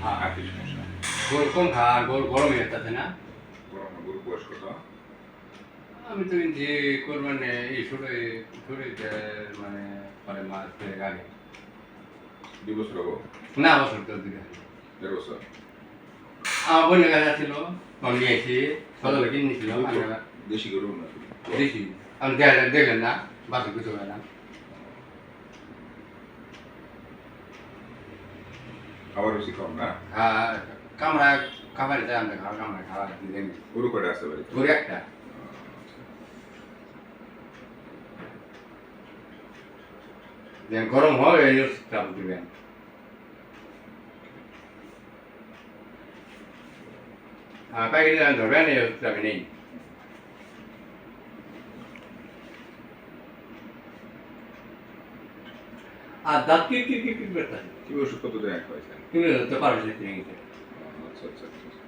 আর কি সমস্যা? গরু কম খা আর গরম হয়ে যাচ্ছে না। গরুর বয়স কত? আমি তো যে কোরবানি এই ছোটো মানে পরে মাস আগে 2 বছর হবো? না বছর তো দিকে 1.5 বছর? আমার বোনের কাছে ছিল তখন নিয়েছি সদরে কিনে নিয়েছিল দেশি গরু না? দেখি আমি দেখলেন না বাসে কিছু হয় না। খাবার বেশি কম না? কামড়া খাবার যায় আমরা কামড়া খাবার দিন গরু কয়টা আছে বাড়িতে? গরু একটা গরম হয় এই চাপ দিবেন। প্যাকেট ধরবেন এই চাপে নেই। আর দাঁত কি করতে কি ওষুধ কত দেয় খাওয়াইছেন? তুমি ধরতে পারবে কিনে গেছে। আচ্ছা আচ্ছা আচ্ছা।